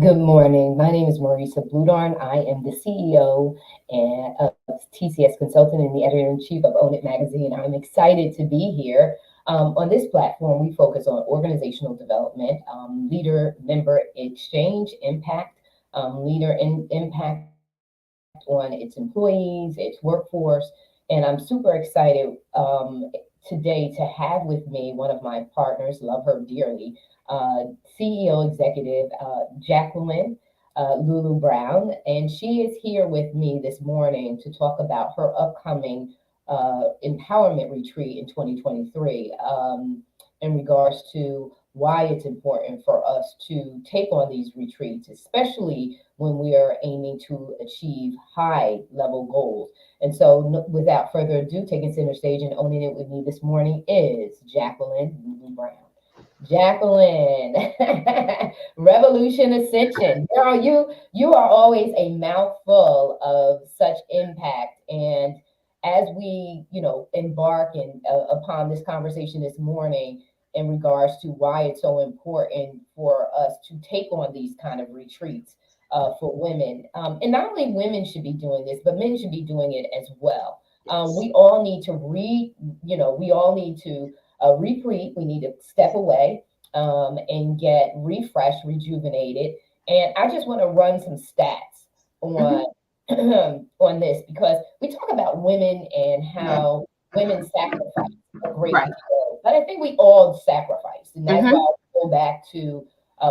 Good morning. My name is Marissa. I am the CEO of TCS Consultant and the editor-in-chief of Own It Magazine. I'm excited to be here. On this platform, we focus on organizational development, leader member exchange, impact, impact on its employees, its workforce. And I'm super excited today to have with me one of my partners, love her dearly, uh, CEO executive Jacqueline Lulu Brown, and she is here with me this morning to talk about her upcoming empowerment retreat in 2023 in regards to why it's important for us to take on these retreats, especially when we are aiming to achieve high level goals. And so, without further ado, taking center stage and owning it with me this morning is Jacqueline Lulu Brown. Jacqueline, Revolution Ascension. Girl, you are always a mouthful of such impact. And as we, embark upon this conversation this morning in regards to why it's so important for us to take on these kind of retreats for women, and not only women should be doing this, but men should be doing it as well. Yes. We all need to we all need to replete. We need to step away and get refreshed, rejuvenated. And I just want to run some stats on Hmm. on this because we talk about women and how women sacrifice a great Right. deal, but I think we all sacrifice, and that's why Hmm. I go back to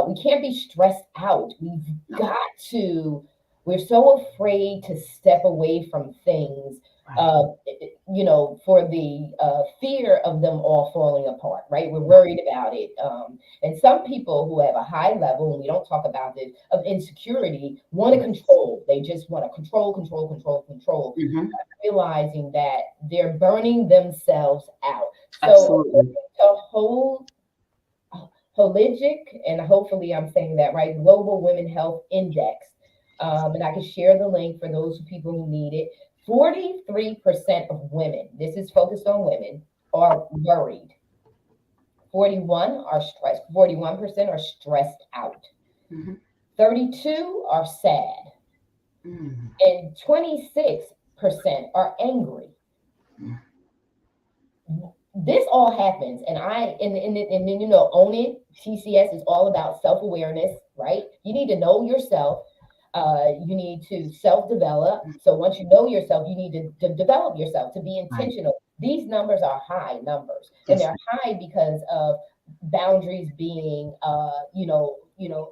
we can't be stressed out. We've No. got to. We're so afraid to step away from things Right. for the fear of them all falling apart, right? We're Right. worried about it. And some people who have a high level, and we don't talk about this, of insecurity, want to Yes. control. They just want to control, control, control, control, Hmm. realizing that they're burning themselves out. So, Absolutely. according to Holistic, and hopefully I'm saying that right, Global Women Health Index, and I can share the link for those people who need it. 43% of women, this is focused on women, are worried. 41% are stressed out. Hmm. 32 are sad. Hmm. And 26% are angry. This all happens, and and then own it. TCS is all about self awareness, right? You need to know yourself. You need to self develop. So once you know yourself, you need to develop yourself to be Right. intentional. These numbers are high numbers, and Yes. they're high because of boundaries being,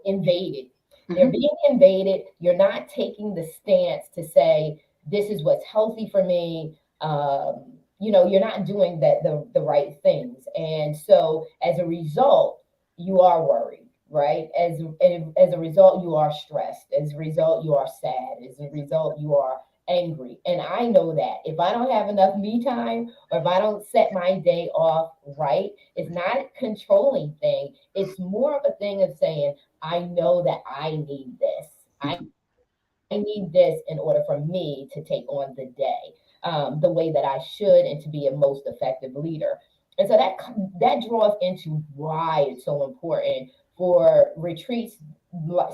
invaded. They're Hmm. being invaded. You're not taking the stance to say this is what's healthy for me. You're not doing the right things, and so as a result you are worried, right? As a result you are stressed, as a result you are sad, as a result you are angry. And I know that if I don't have enough me time, or if I don't set my day off right, it's not a controlling thing. It's more of a thing of saying, I know that I need this. I need this in order for me to take on the day the way that I should, and to be a most effective leader. And so that draws into why it's so important for retreats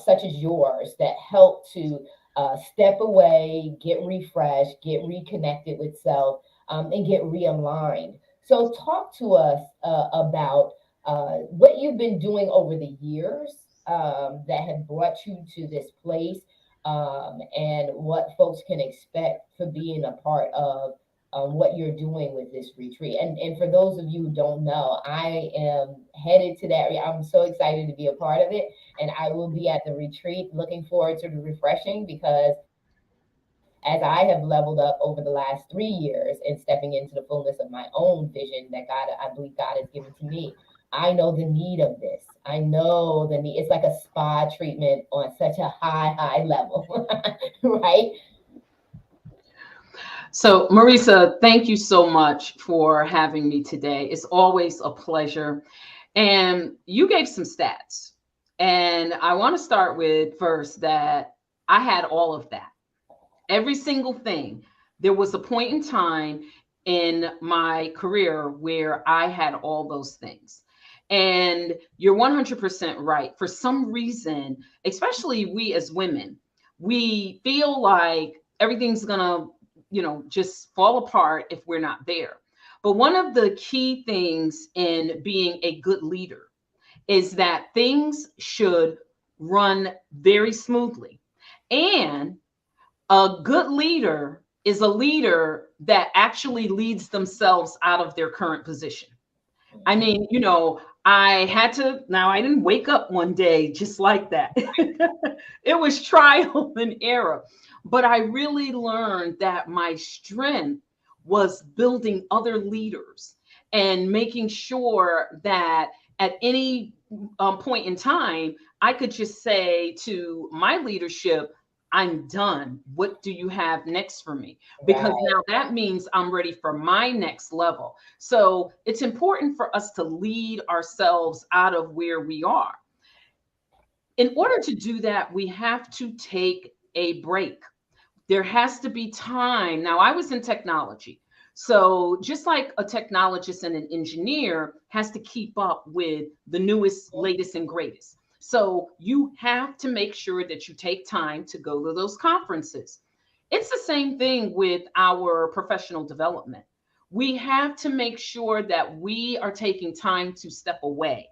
such as yours that help to step away, get refreshed, get reconnected with self, and get realigned. So, talk to us about what you've been doing over the years that have brought you to this place, and what folks can expect for being a part of what you're doing with this retreat. And for those of you who don't know, I am headed to that. I'm so excited to be a part of it, and I will be at the retreat. Looking forward to the refreshing because as I have leveled up over the last 3 years and stepping into the fullness of my own vision that I believe God has given to me, I know the need of this. I know the need. It's like a spa treatment on such a high level, right? So, Marisa, thank you so much for having me today. It's always a pleasure. And you gave some stats. And I want to start with first that I had all of that. Every single thing. There was a point in time in my career where I had all those things. And you're 100% right. For some reason, especially we as women, we feel like everything's going to, just fall apart if we're not there. But one of the key things in being a good leader is that things should run very smoothly. And a good leader is a leader that actually leads themselves out of their current position. I mean, I had to, now I didn't wake up one day just like that. It was trial and error. But I really learned that my strength was building other leaders and making sure that at any point in time, I could just say to my leadership, I'm done. What do you have next for me? Because Right. now that means I'm ready for my next level. So it's important for us to lead ourselves out of where we are. In order to do that, we have to take a break. There has to be time. Now, I was in technology. So just like a technologist and an engineer has to keep up with the newest, latest, and greatest. So you have to make sure that you take time to go to those conferences. It's the same thing with our professional development. We have to make sure that we are taking time to step away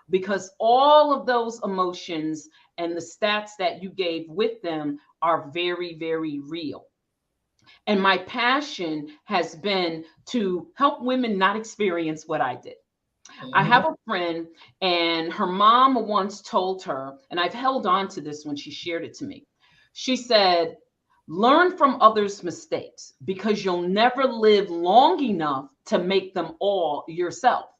because all of those emotions and the stats that you gave with them are very, very real. And my passion has been to help women not experience what I did. I Mhm. have a friend, and her mom once told her, and I've held on to this when she shared it to me. She said, learn from others' mistakes because you'll never live long enough to make them all yourself.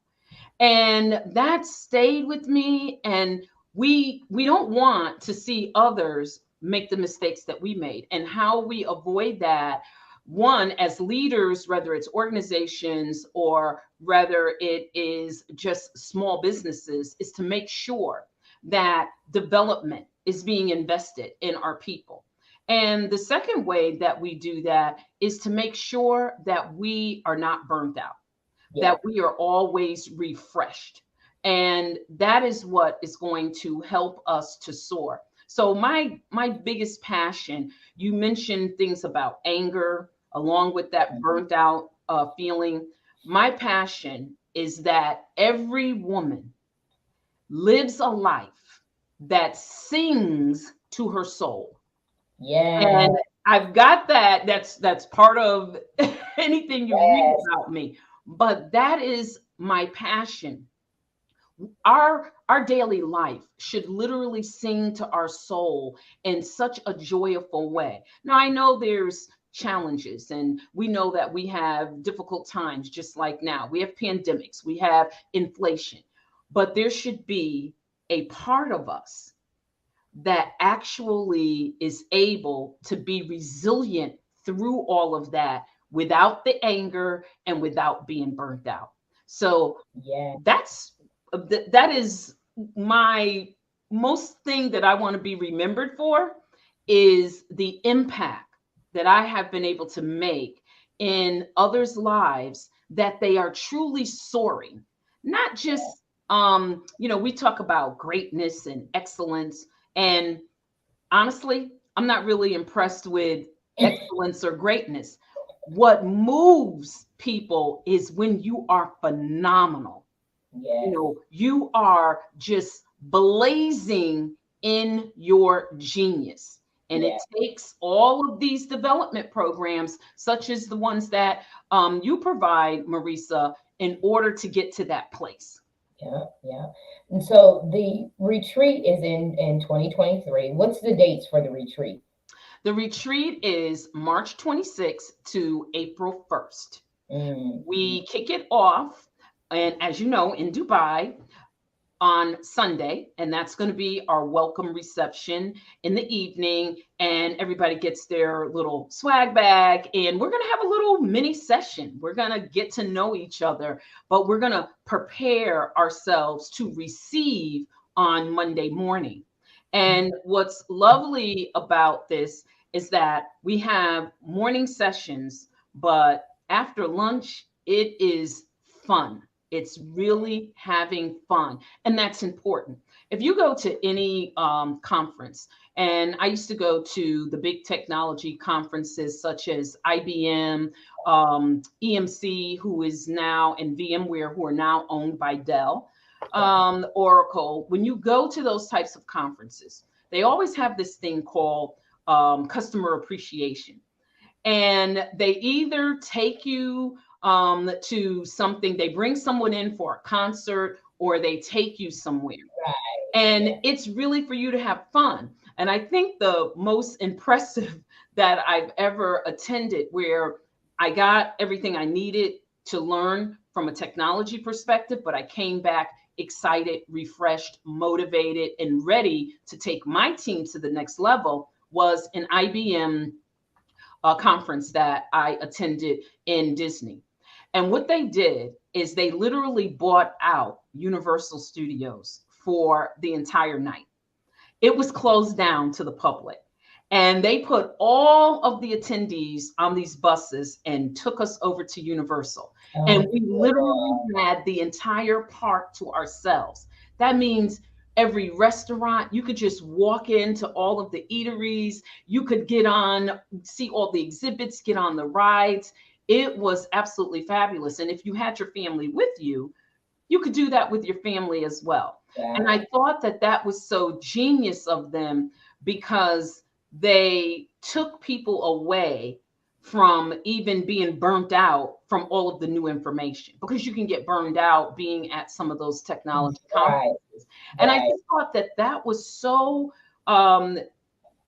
And that stayed with me. And we don't want to see others make the mistakes that we made. And how we avoid that, one, as leaders, whether it's organizations or whether it is just small businesses, is to make sure that development is being invested in our people. And the second way that we do that is to make sure that we are not burnt out, Yeah. that we are always refreshed. And that is what is going to help us to soar. So my biggest passion, you mentioned things about anger along with that Mhm. burnt out feeling. My passion is that every woman lives a life that sings to her soul. Yeah. And I've got that. That's part of anything you read Yes. about me. But that is my passion. Our daily life should literally sing to our soul in such a joyful way. Now I know there's challenges and we know that we have difficult times just like now. We have pandemics, we have inflation. But there should be a part of us that actually is able to be resilient through all of that without the anger and without being burnt out. So Yeah. that's that is my most thing that I want to be remembered for is the impact that I have been able to make in others' lives, that they are truly soaring, not just we talk about greatness and excellence, and honestly, I'm not really impressed with excellence or greatness. What moves people is when you are phenomenal. Yes. You are just blazing in your genius. And it Yeah. takes all of these development programs, such as the ones that you provide, Marissa, in order to get to that place. Yeah. Yeah. And so the retreat is in 2023. What's the dates for the retreat? The retreat is March 26th to April 1st. Mm-hmm. We kick it off, and as you know, in Dubai on Sunday, and that's going to be our welcome reception in the evening. And everybody gets their little swag bag, and we're going to have a little mini session. We're going to get to know each other, but we're going to prepare ourselves to receive on Monday morning. And what's lovely about this is that we have morning sessions, but after lunch, it is fun. It's really having fun. And that's important. If you go to any conference, and I used to go to the big technology conferences such as IBM, EMC, who is now, and VMware, who are now owned by Dell, Oracle. When you go to those types of conferences, they always have this thing called customer appreciation. And they either take you to something, they bring someone in for a concert, or they take you somewhere. And Yeah. it's really for you to have fun. And I think the most impressive that I've ever attended, where I got everything I needed to learn from a technology perspective, but I came back excited, refreshed, motivated, and ready to take my team to the next level, was an IBM conference that I attended in Disney. And what they did is they literally bought out Universal Studios for the entire night. It was closed down to the public. And they put all of the attendees on these buses and took us over to Universal. And Oh, we literally had the entire park to ourselves. That means every restaurant, you could just walk into all of the eateries, you could get on, see all the exhibits, get on the rides. It was absolutely fabulous. And if you had your family with you could do that with your family as well. And wow. I thought that that was so genius of them, because they took people away from even being burnt out from all of the new information, because you can get burned out being at some of those technology Right, conferences. And I right. just thought that that was so um,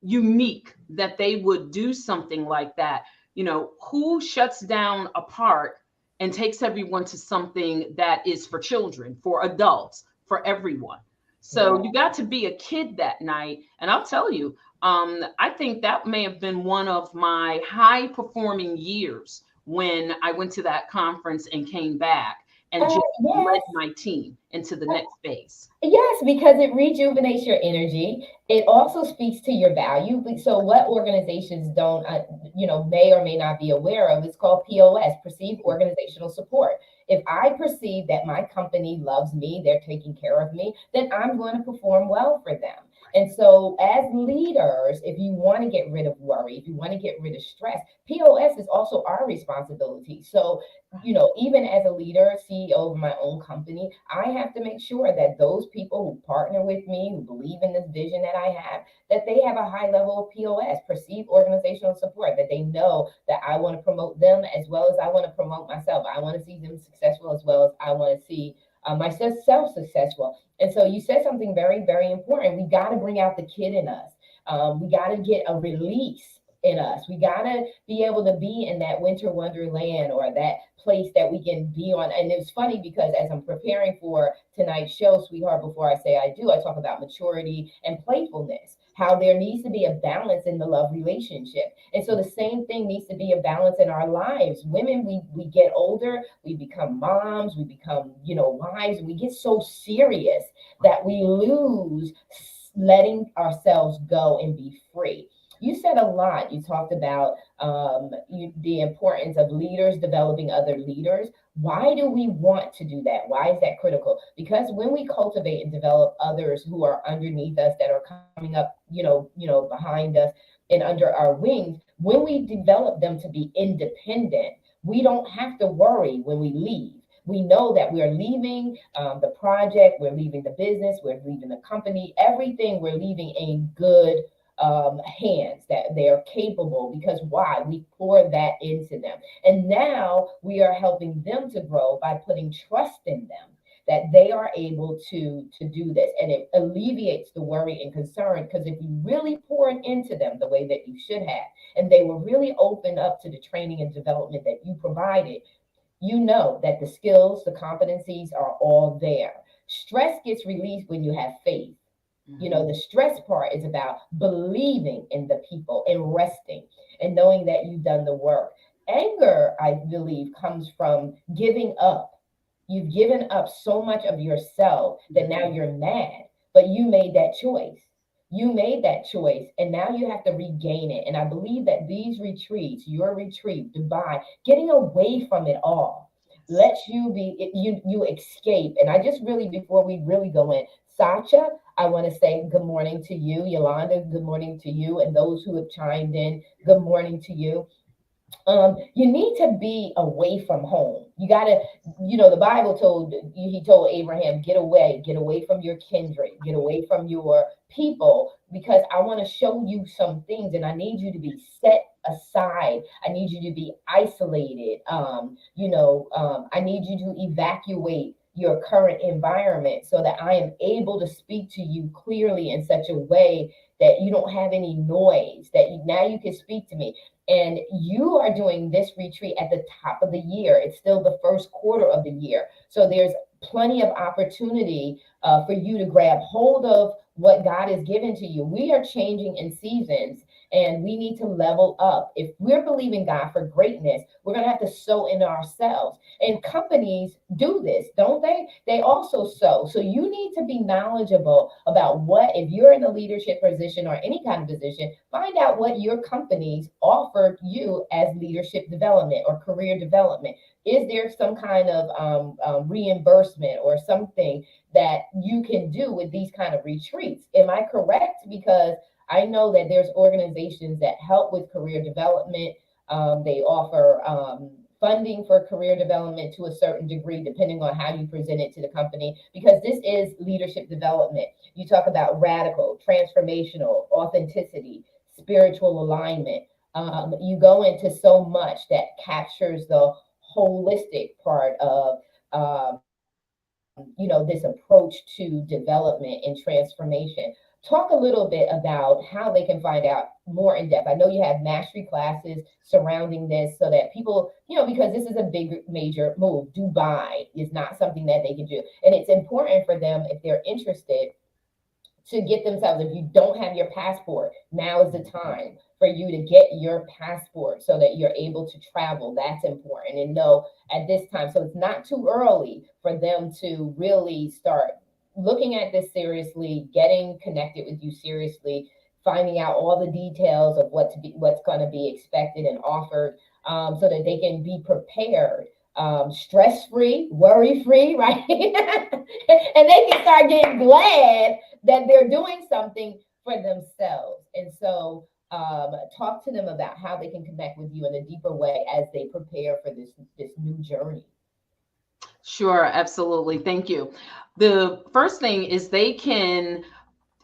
unique that they would do something like that. You know, who shuts down a park and takes everyone to something that is for children, for adults, for everyone? So Right. you got to be a kid that night. And I'll tell you, I think that may have been one of my high performing years when I went to that conference and came back and just led Yes. my team into the next phase. Yes, because it rejuvenates your energy. It also speaks to your value. So, what organizations don't, may or may not be aware of, it's called POS, perceived organizational support. If I perceive that my company loves me, they're taking care of me, then I'm going to perform well for them. And so, as leaders, if you want to get rid of worry, if you want to get rid of stress, POS is also our responsibility. So, even as a leader, CEO of my own company, I have to make sure that those people who partner with me, who believe in this vision that I have, that they have a high level of POS, perceived organizational support, that they know that I want to promote them as well as I want to promote myself. I want to see them successful as well as I want to see myself successful. And so you said something very, very important. We got to bring out the kid in us. We got to get a release in us. We got to be able to be in that winter wonderland, or that place that we can be on. And it's funny because as I'm preparing for tonight's show, sweetheart, before I say I do, I talk about maturity and playfulness, how there needs to be a balance in the love relationship. And so the same thing needs to be a balance in our lives. Women, we get older, we become moms, we become, wives, and we get so serious that we lose letting ourselves go and be free. You said a lot. You talked about the importance of leaders developing other leaders. Why do we want to do that? Why is that critical? Because when we cultivate and develop others who are underneath us, that are coming up, behind us and under our wings, when we develop them to be independent, we don't have to worry when we leave. We know that we're leaving the project, we're leaving the business, we're leaving the company, everything we're leaving in good hands, that they are capable. Because why? We pour that into them. And now we are helping them to grow by putting trust in them, that they are able to do this. And it alleviates the worry and concern, because if you really poured into them the way that you should have, and they were really open up to the training and development that you provided, you know that the skills, the competencies are all there. Stress gets released when you have faith. Mhm. The stress part is about believing in the people and resting and knowing that you've done the work. Anger, I believe, comes from giving up. You've given up so much of yourself that now you're mad, but you made that choice. You made that choice, and now you have to regain it. And I believe that these retreats, your retreat, Dubai, getting away from it all, lets you be you escape. And I just really, before we really go in, Sacha, I want to say good morning to you. Yolanda, good morning to you, and those who have chimed in, good morning to you. You need to be away from home. You gotta, the Bible told, he told Abraham, get away from your kindred, get away from your people, because I want to show you some things, and I need you to be set aside. I need you to be isolated. I need you to evacuate your current environment so that I am able to speak to you clearly in such a way that you don't have any noise, that now you can speak to me. And you are doing this retreat at the top of the year. It's still the first quarter of the year. So there's plenty of opportunity for you to grab hold of what God has given to you. We are changing in seasons, and we need to level up. If we're believing God for greatness, we're going to have to sow in ourselves. And companies do this, don't they? They also sow. So you need to be knowledgeable about what, if you're in a leadership position or any kind of position, find out what your companies offer you as leadership development or career development. Is there some kind of reimbursement or something that you can do with these kind of retreats? Am I correct? Because I know that there's organizations that help with career development. They offer funding for career development to a certain degree, depending on how you present it to the company, because this is leadership development. You talk about radical, transformational, authenticity, spiritual alignment. You go into so much that captures the holistic part of this approach to development and transformation. Talk a little bit about how they can find out more in depth. I know you have mastery classes surrounding this so that people, because this is a big major move. Dubai is not something that they can do. And it's important for them, if they're interested, to get themselves, if you don't have your passport, now is the time for you to get your passport so that you're able to travel. That's important. And know at this time, so it's not too early for them to really start looking at this seriously, getting connected with you seriously, finding out all the details of what's going to be expected and offered, so that they can be prepared, stress free, worry free, right? And they can start getting glad that they're doing something for themselves. And so, talk to them about how they can connect with you in a deeper way as they prepare for this new journey. Sure, absolutely. Thank you. The first thing is they can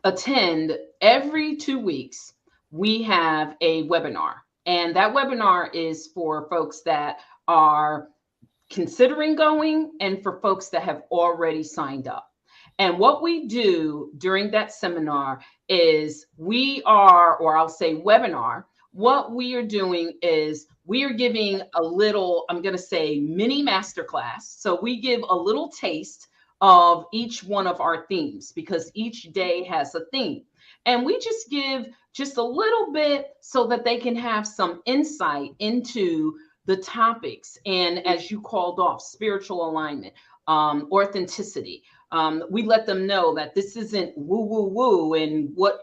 attend every 2 weeks. We have a webinar, and that webinar is for folks that are considering going and for folks that have already signed up. And what we do during that seminar is or I'll say webinar, what we are doing is we are giving a little, I'm going to say mini masterclass. So we give a little taste of each one of our themes because each day has a theme. And we just give just a little bit so that they can have some insight into the topics. And as you called off, spiritual alignment, authenticity. We let them know that this isn't woo, woo, woo, and what,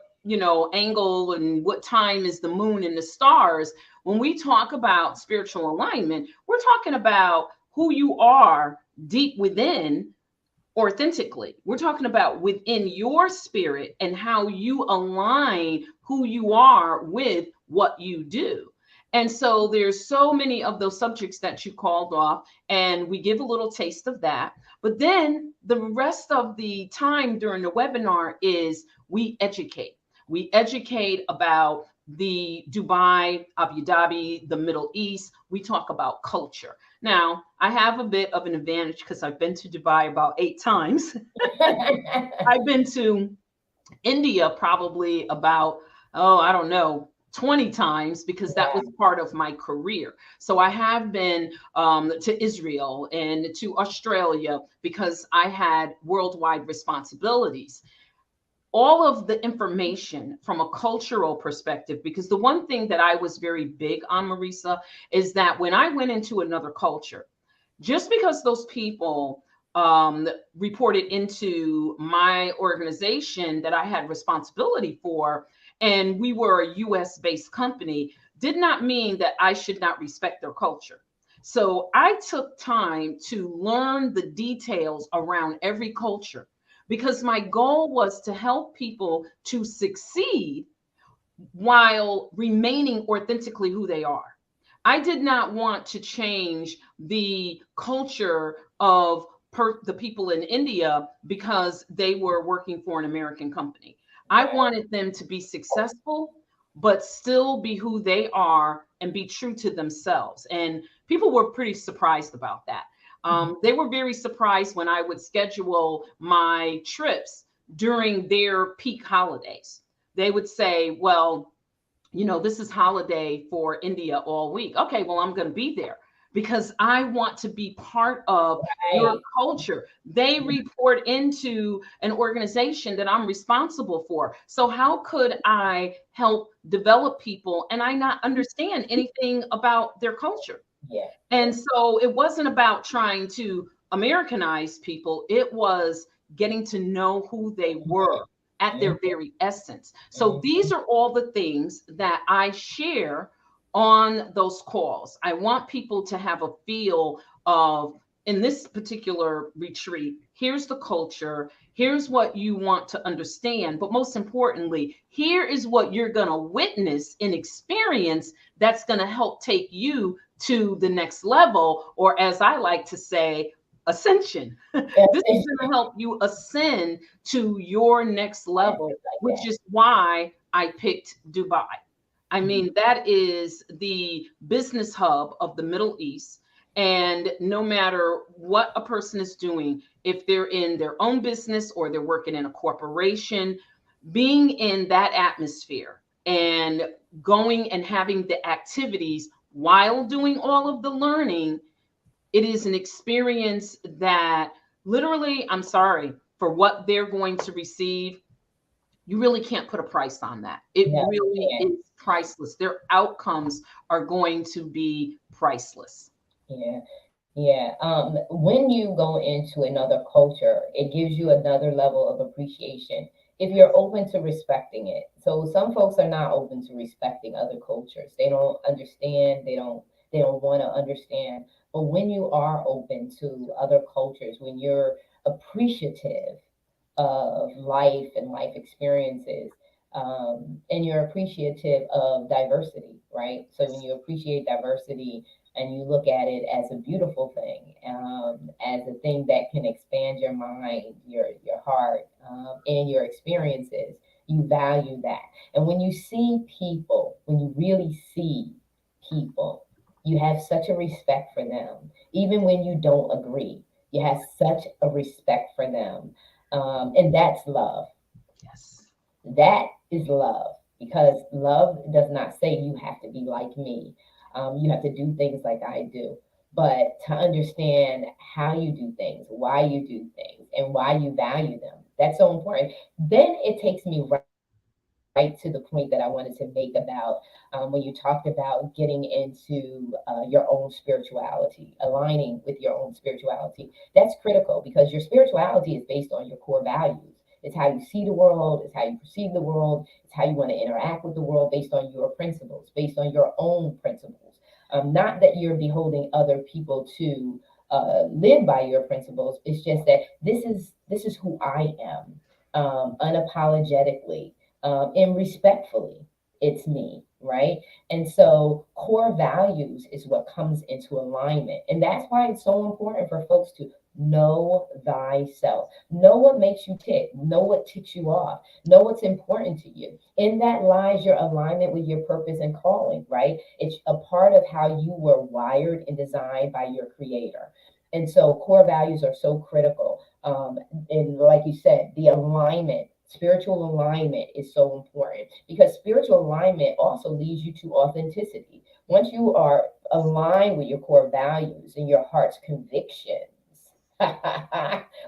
angle and what time is the moon and the stars. When we talk about spiritual alignment, we're talking about who you are deep within authentically. We're talking about within your spirit and how you align who you are with what you do. And so there's so many of those subjects that you called off, and we give a little taste of that. But then the rest of the time during the webinar is we educate. We educate about the Dubai, Abu Dhabi, the Middle East. We talk about culture. Now, I have a bit of an advantage because I've been to Dubai about 8 times. I've been to India probably about, I don't know, 20 times because that was part of my career. So I have been to Israel and to Australia because I had worldwide responsibilities. All of the information from a cultural perspective, because the one thing that I was very big on, Marissa, is that when I went into another culture, just because those people reported into my organization that I had responsibility for, and we were a US based company, did not mean that I should not respect their culture. So I took time to learn the details around every culture because my goal was to help people to succeed while remaining authentically who they are. I did not want to change the culture of the people in India because they were working for an American company. I Right. wanted them to be successful, but still be who they are and be true to themselves. And people were pretty surprised about that. They were very surprised when I would schedule my trips during their peak holidays. They would say, well, this is holiday for India all week. Okay, well, I'm going to be there because I want to be part of your Right. culture. They report into an organization that I'm responsible for. So, how could I help develop people and I not understand anything about their culture? Yeah. And so it wasn't about trying to Americanize people, it was getting to know who they were at Mhm. their very essence. So these Mhm. are all the things that I share on those calls. I want people to have a feel of, in this particular retreat, here's the culture, here's what you want to understand, but most importantly, here is what you're going to witness and experience that's going to help take you to the next level, or as I like to say, ascension. This is going to help you ascend to your next level, Like which that. is why I picked Dubai. I mean, that is the business hub of the Middle East. And no matter what a person is doing, if they're in their own business or they're working in a corporation, being in that atmosphere and going and having the activities while doing all of the learning, it is an experience that literally, I'm sorry, for what they're going to receive, you really can't put a price on that. It No, you really can't. is priceless. Their outcomes are going to be priceless. Yeah. Yeah. When you go into another culture, it gives you another level of appreciation if you're open to respecting it. So some folks are not open to respecting other cultures. They don't understand. They don't want to understand. But when you are open to other cultures, when you're appreciative of life and life experiences, and you're appreciative of diversity, right? So when you appreciate diversity and you look at it as a beautiful thing, as a thing that can expand your mind, your heart, and your experiences, you value that. And when you see people, when you really see people, you have such a respect for them, even when you don't agree. You have such a respect for them, and that's love. Yes. That is love, because love does not say you have to be like me. You have to do things like I do. But to understand how you do things, why you do things, and why you value them, that's so important. Then it takes me right to the point that I wanted to make about when you talked about getting into your own spirituality, aligning with your own spirituality. That's critical because your spirituality is based on your core values. It's how you see the world, it's how you perceive the world, it's how you want to interact with the world based on your principles, based on your own principles. Not that you're beholding other people to live by your principles. It's just that this is who I am, unapologetically, and respectfully. It's me, right? And so core values is what comes into alignment, and that's why it's so important for folks to know thyself. Know what makes you tick. Know what ticks you off. Know what's important to you. In that lies your alignment with your purpose and calling, right? It's a part of how you were wired and designed by your creator. And so core values are so critical. And like you said, the alignment, spiritual alignment is so important because spiritual alignment also leads you to authenticity. Once you are aligned with your core values and your heart's convictions,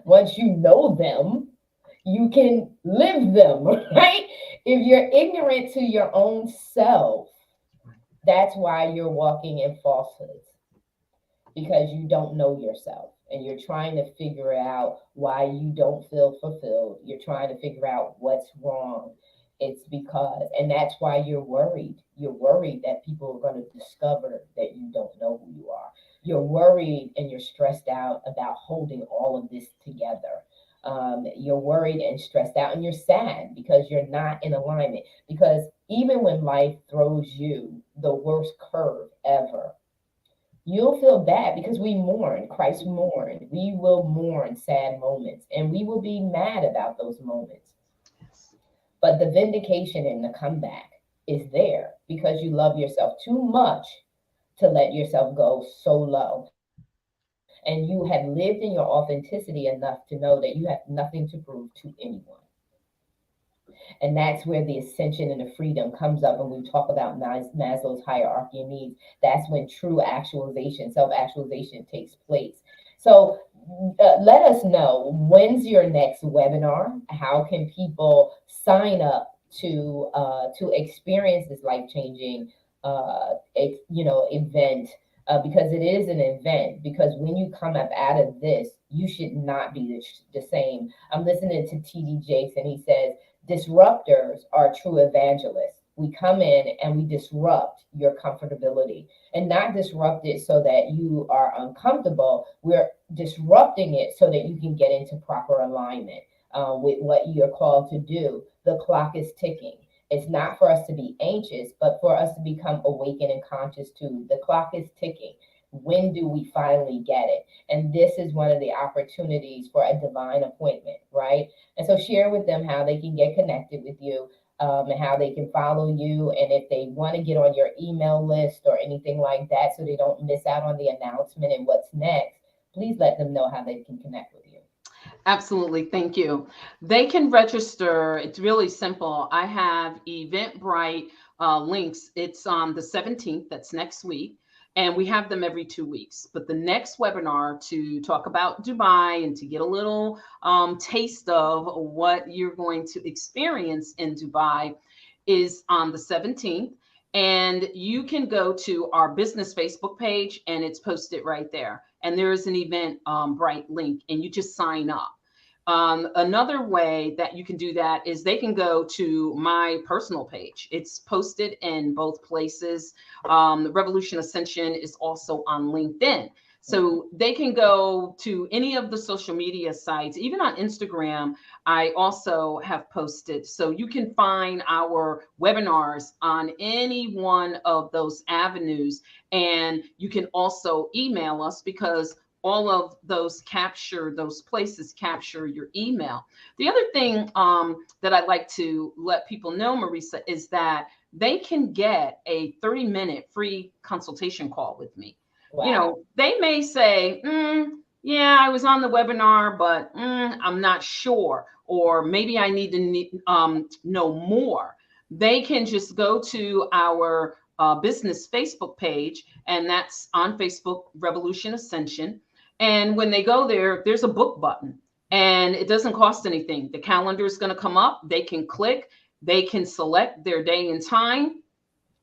once you know them, you can live them, right? If you're ignorant to your own self, that's why you're walking in falsehoods, because you don't know yourself and you're trying to figure out why you don't feel fulfilled. You're trying to figure out what's wrong. It's because, and that's why you're worried. You're worried that people are going to discover that you don't know who you are. You're worried and you're stressed out about holding all of this together. You're worried and stressed out, and you're sad because you're not in alignment. Because even when life throws you the worst curve ever, you'll feel bad because we mourn. Christ mourned. We will mourn sad moments and we will be mad about those moments. Yes. But the vindication and the comeback is there because you love yourself too much to let yourself go so low. And you have lived in your authenticity enough to know that you have nothing to prove to anyone. And that's where the ascension and the freedom comes up when we talk about Maslow's hierarchy of needs. That's when true actualization, self actualization takes place. So let us know, when's your next webinar? How can people sign up to experience this life changing event? Because it is an event. Because when you come up out of this, you should not be the same. I'm listening to TD Jakes, and he says disruptors are true evangelists. We come in and we disrupt your comfortability, and not disrupt it so that you are uncomfortable. We're disrupting it so that you can get into proper alignment with what you're called to do. The clock is ticking. It's not for us to be anxious, but for us to become awakened and conscious too. The clock is ticking. When do we finally get it? And this is one of the opportunities for a divine appointment, right? And so share with them how they can get connected with you, and how they can follow you. And if they want to get on your email list or anything like that so they don't miss out on the announcement and what's next, please let them know how they can connect with you. Absolutely. Thank you. They can register. It's really simple. I have Eventbrite links. It's on the 17th. That's next week. And we have them every 2 weeks. But the next webinar to talk about Dubai and to get a little taste of what you're going to experience in Dubai is on the 17th. And you can go to our business Facebook page and it's posted right there. And there is an event bright link and you just sign up. Another way that you can do that is they can go to my personal page. It's posted in both places. Revolution Ascension is also on LinkedIn. So they can go to any of the social media sites, even on Instagram. I also have posted. So you can find our webinars on any one of those avenues. And you can also email us because all of those places capture your email. The other thing that I'd like to let people know, Marissa, is that they can get a 30-minute free consultation call with me. Wow. They may say, yeah, I was on the webinar, but I'm not sure, or maybe I need to know more. They can just go to our business Facebook page, and that's on Facebook, Revolution Ascension. And when they go there, there's a book button and it doesn't cost anything. The calendar is going to come up. They can click, they can select their day and time,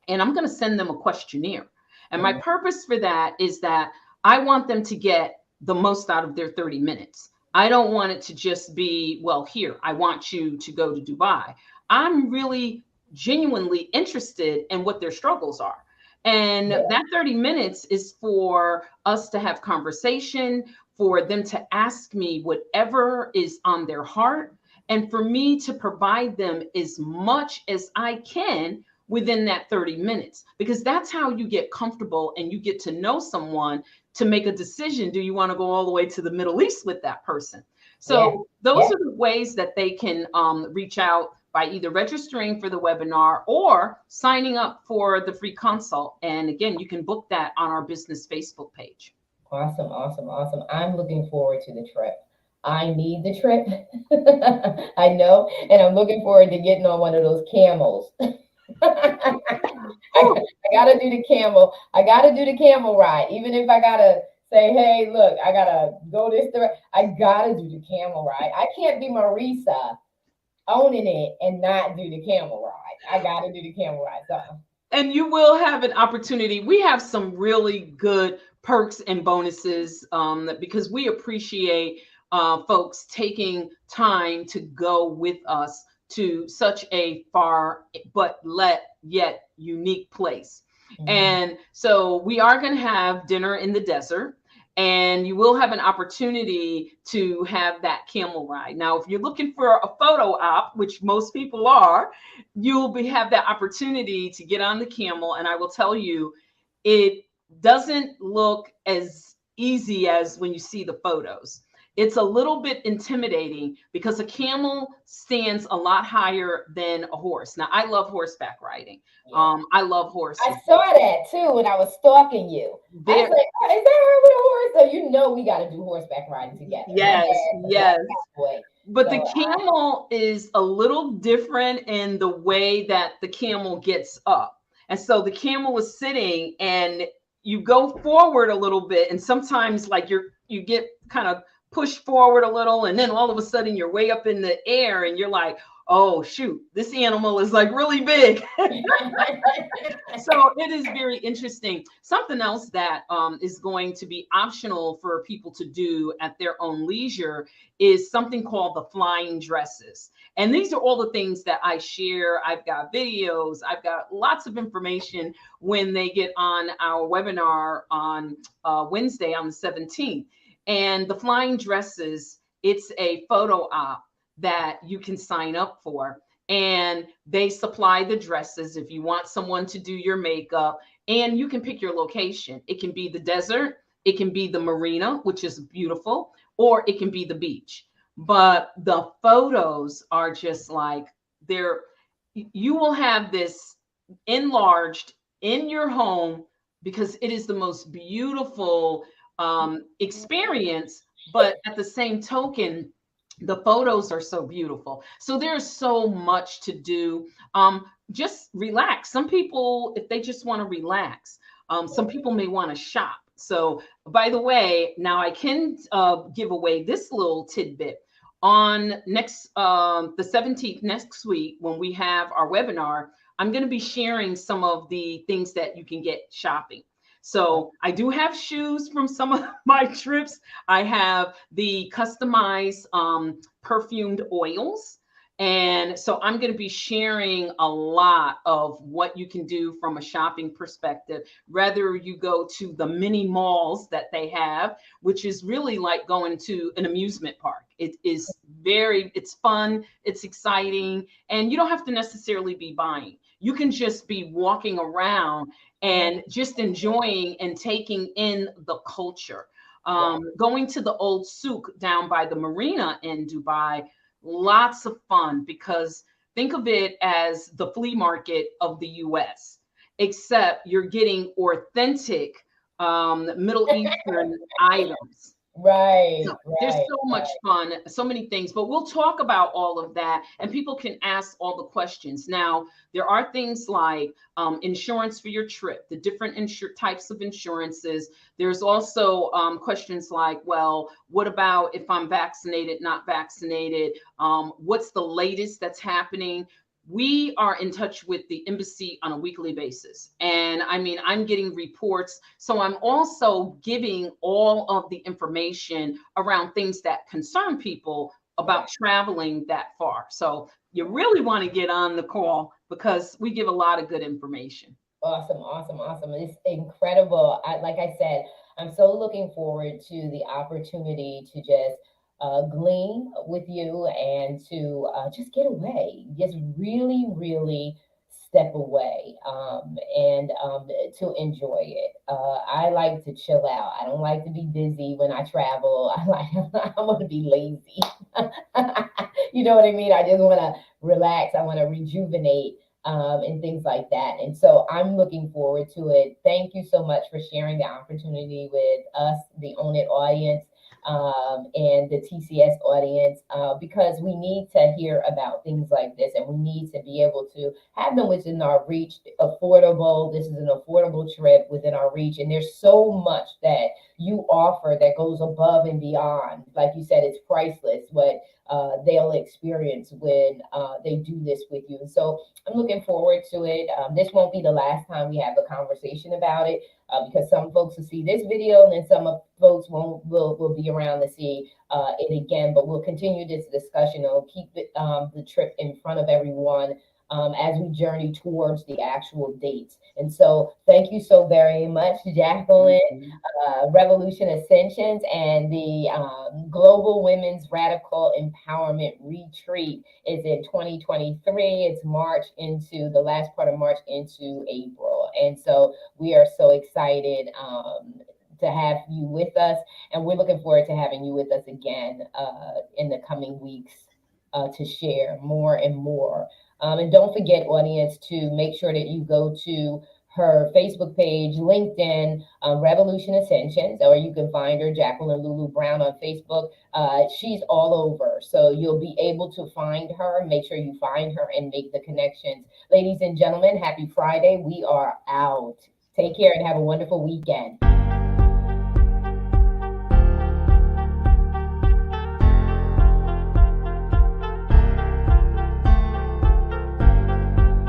and I'm going to send them a questionnaire. And my purpose for that is that I want them to get the most out of their 30 minutes. I don't want it to just be, well, here, I want you to go to Dubai. I'm really genuinely interested in what their struggles are. And Yeah. that 30 minutes is for us to have conversation, for them to ask me whatever is on their heart, and for me to provide them as much as I can within that 30 minutes, because that's how you get comfortable and you get to know someone to make a decision. Do you want to go all the way to the Middle East with that person? Yeah. So those Yeah. are the ways that they can reach out by either registering for the webinar or signing up for the free consult. And again, you can book that on our business Facebook page. Awesome, awesome, awesome. I'm looking forward to the trip. I need the trip. I know. And I'm looking forward to getting on one of those camels. I gotta do the camel. I gotta do the camel ride. Even if I gotta say, hey, look, I gotta go this direction. I gotta do the camel ride. I can't be Marissa owning it and not do the camel ride. I gotta do the camel ride. So And you will have an opportunity. We have some really good perks and bonuses because we appreciate folks taking time to go with us to such a far but yet unique place. Mhm. And so we are going to have dinner in the desert, and you will have an opportunity to have that camel ride. Now, if you're looking for a photo op, which most people are, you'll have that opportunity to get on the camel. And I will tell you, it doesn't look as easy as when you see the photos. It's a little bit intimidating because a camel stands a lot higher than a horse. Now, I love horseback riding. Yeah. I love I horses. saw that too when I was stalking you. I was There, like, oh, is that her with a horse? So you know we got to do horseback riding together. My yes, dad's a black yes. cowboy. But the So camel is a little different in the way that the camel gets up. And so the camel is sitting, and you go forward a little bit, and sometimes like you get kind of pushed forward a little, and then all of a sudden you're way up in the air and you're like, oh shoot, this animal is like really big. So it is very interesting. Something else that is going to be optional for people to do at their own leisure is something called the flying dresses. And these are all the things that I share. I've got videos, I've got lots of information when they get on our webinar on Wednesday on the 17th. And the flying dresses, it's a photo op that you can sign up for, and they supply the dresses if you want someone to do your makeup, and you can pick your location. It can be the desert, it can be the marina, which is beautiful, or it can be the beach. But the photos are just like, they're, you will have this enlarged in your home because it is the most beautiful experience. But at the same token, the photos are so beautiful. So there's so much to do. Just relax. Some people, if they just want to relax, some people may want to shop. So, by the way, now I can give away this little tidbit. On next the 17th next week, when we have our webinar, I'm going to be sharing some of the things that you can get shopping. So I do have shoes from some of my trips. I have the customized perfumed oils. And so I'm going to be sharing a lot of what you can do from a shopping perspective, whether you go to the mini malls that they have, which is really like going to an amusement park. It is it's fun, it's exciting, and you don't have to necessarily be buying. You can just be walking around and just enjoying and taking in the culture. yeah. Going to the old souk down by the marina in Dubai, lots of fun, because think of it as the flea market of the US, except you're getting authentic Middle Eastern items. So Right, there's right, so much right. fun, so many things, but we'll talk about all of that, and people can ask all the questions. Now, there are things like insurance for your trip, the different types of insurances. There's also questions like, well, what about if I'm vaccinated, not vaccinated? What's the latest that's happening? We are in touch with the embassy on a weekly basis. And I mean, I'm getting reports. So I'm also giving all of the information around things that concern people about Right. traveling that far. So you really want to get on the call because we give a lot of good information. Awesome, awesome, awesome. It's incredible. Like I said, I'm so looking forward to the opportunity to just glean with you and to just get away, just really, really step away and to enjoy it. I like to chill out. I don't like to be busy when I travel. I want to be lazy. You know what I mean? I just want to relax. I want to rejuvenate and things like that. And so I'm looking forward to it. Thank you so much for sharing the opportunity with us, the Own It audience, and the TCS audience, because we need to hear about things like this and we need to be able to have them within our reach, affordable. This is an affordable trip within our reach. And there's so much that you offer that goes above and beyond. Like you said, it's priceless what they'll experience when they do this with you. And so I'm looking forward to it. This won't be the last time we have a conversation about it because some folks will see this video and then some of folks won't will be around to see it again. But we'll continue this discussion and we'll keep it, the trip in front of everyone. as we journey towards the actual dates. And so thank you so very much, Jacqueline. Mhm. Revolution Ascensions and the Global Women's Radical Empowerment Retreat is in 2023. It's March into the last part of March into April. And so we are so excited to have you with us. And we're looking forward to having you with us again in the coming weeks to share more and more. And don't forget, audience, to make sure that you go to her Facebook page, LinkedIn, Revolution Ascensions, or you can find her, Jacqueline Lulu Brown, on Facebook. She's all over, so you'll be able to find her. Make sure you find her and make the connections. Ladies and gentlemen, happy Friday. We are out. Take care and have a wonderful weekend.